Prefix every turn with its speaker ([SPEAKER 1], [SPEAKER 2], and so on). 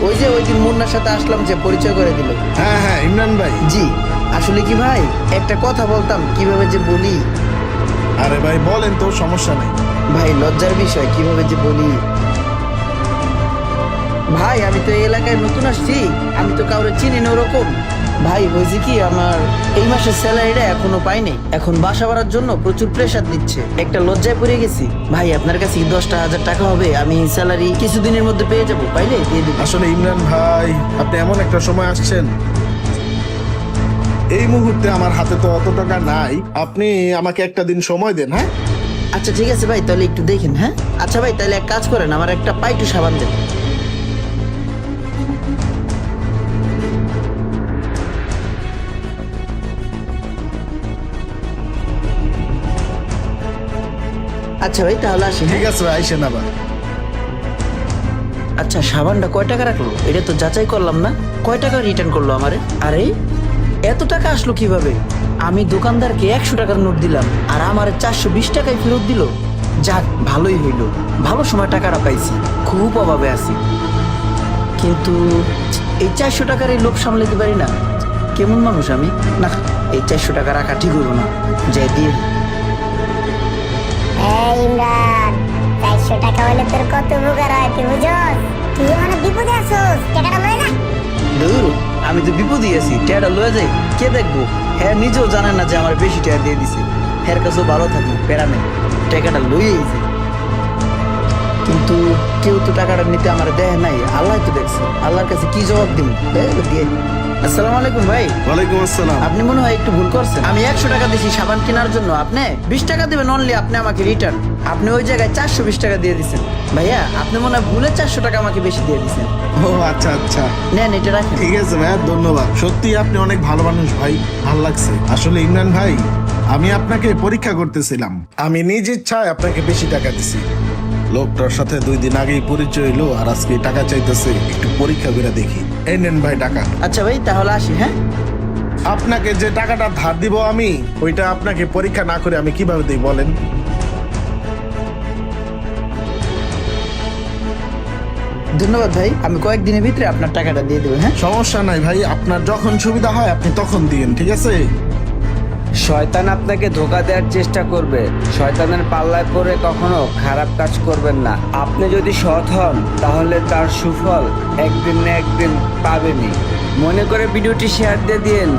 [SPEAKER 1] ওই যে ওই দিন মুন্নার সাথে আসলাম যে পরিচয় করে দিল।
[SPEAKER 2] হ্যাঁ হ্যাঁ, ইমরান ভাই।
[SPEAKER 1] জি আসলে কি ভাই একটা কথা বলতাম, কিভাবে যে বলি।
[SPEAKER 2] আরে ভাই বলেন তো, সমস্যা নেই।
[SPEAKER 1] ভাই লজ্জার বিষয়, কিভাবে যে বলি। ভাই আমি তো এই এলাকায় নতুন আসছি, আমি তো কাউরে চিনি না ওরকম। ভাই হয়েছে কি, আমার এই মাসের স্যালারিটা এখনো পাইনি। এখন বাসা ভাড়ার জন্য প্রচুর প্রেসার দিচ্ছে, একটা লজ্জায় পড়ে গেছি। ভাই আপনার কাছে কি 10,000 টাকা হবে? আমি স্যালারি কিছুদিনের মধ্যে পেয়ে যাবো, পাইলে দিয়ে দেবো।
[SPEAKER 2] আসলে ইমরান ভাই, আপনি এমন একটা সময় আসছেন, এই মুহূর্তে আমার হাতে তো অত টাকা নাই। আপনি আমাকে একটা দিন সময় দেন। হ্যাঁ
[SPEAKER 1] আচ্ছা ঠিক আছে ভাই, তাহলে একটু দেখেন। হ্যাঁ আচ্ছা ভাই, তাহলে এক কাজ করেন, আমার একটা পাইটু সাবান দেন। আচ্ছা ভাই তাহলে আসি।
[SPEAKER 2] ঠিক আছে ভাই, আইসেন আবার।
[SPEAKER 1] আচ্ছা সাবানটা কয় টাকা রাখলো? এটা তো যাচাই করলাম না। কয় টাকা রিটার্ন করলো আমারে? আরে এত টাকা আসলো কিভাবে? আমি দোকানদারকে 100 টাকার নোট দিলাম আর আমার 420 টাকায় ফেরত দিল। যাক ভালোই হইল, ভালো সময় টাকাটা পাইছি, খুব অভাবে আছি। কিন্তু এই 400 টাকার এই লোভ সামলাতে পারি না। কেমন মানুষ আমি! না, এই 400 টাকা রাখা ঠিক হইল না, যাই দিয়ে দিই।
[SPEAKER 3] এই ইমরান, 400 টাকা হলে তোর কত উপকার হয় তুই বুঝস? তুই অনেক বিপদে আছোস, টাকাটা লয়ে যা।
[SPEAKER 1] দূর, আমি তো বিপদই আছি, টেয়াটা লয়ে যাই, কে দেখবো? হ্যাঁ নিজেও জানে না যে আমার বেশি টেয়া দিয়ে দিছে। হ্যার কাছেও ভালো থাকবো, প্যারা নেই, টাকাটা লইয়েই যায়। কিন্তু কেউ তো টাকাটা নিতে আমার দেয় নাই, আল্লাহ তো দেখছে। আল্লাহর কাছে কি জবাব দিব? দিয়ে। আসসালামু আলাইকুম ভাই।
[SPEAKER 2] ওয়ালাইকুম আসসালাম।
[SPEAKER 1] আপনি মনে হয় একটু ভুল করছেন। আমি 100 টাকা দিছি সাবান কেনার জন্য, আপনি 20 টাকা দিবেন অনলি। আপনি আমাকে রিটার্ন, আপনি ওই জায়গায় 420 টাকা দিয়ে দিচ্ছেন। ভাইয়া আপনি মনে হয় ভুলে 400 টাকা আমাকে বেশি দিয়ে দিচ্ছেন।
[SPEAKER 2] ও আচ্ছা আচ্ছা,
[SPEAKER 1] নেন এটা রাখেন।
[SPEAKER 2] ঠিক আছে ভাইয়া, ধন্যবাদ। সত্যি আপনি অনেক ভালো মানুষ ভাই, ভালো লাগছে। আসলে ইমরান ভাই, আমি আপনাকে পরীক্ষা করতেছিলাম। আমি নিজ ইচ্ছায় আপনাকে বেশি টাকা দিছি। লোকটার সাথে 2 দিন আগেই পরিচয় হইলো আর আজকে টাকা চাইতেছে, একটু পরীক্ষা করে দেখি। এই নেন ভাই টাকা।
[SPEAKER 1] আচ্ছা ভাই তাহলে আসি। হ্যাঁ
[SPEAKER 2] আপনাকে যে টাকাটা ধার দিব আমি, ওইটা আপনাকে পরীক্ষা না করে আমি কিভাবে দিই বলেন?
[SPEAKER 1] ধন্যবাদ ভাই, আমি কয়েকদিনের ভিতরে আপনার টাকাটা দিয়ে দেবো। হ্যাঁ
[SPEAKER 2] সমস্যা নাই ভাই, আপনার যখন সুবিধা হয় আপনি তখন দিন, ঠিক আছে?
[SPEAKER 4] শয়তান আপনাকে ধোঁকা দেওয়ার চেষ্টা করবে, শয়তানের পাল্লায় পড়ে কখনো খারাপ কাজ করবেন না। আপনি যদি সৎ হন তাহলে তার সুফল একদিন না একদিন পাবেনই। মনে করে ভিডিওটি শেয়ার দিয়ে দিন।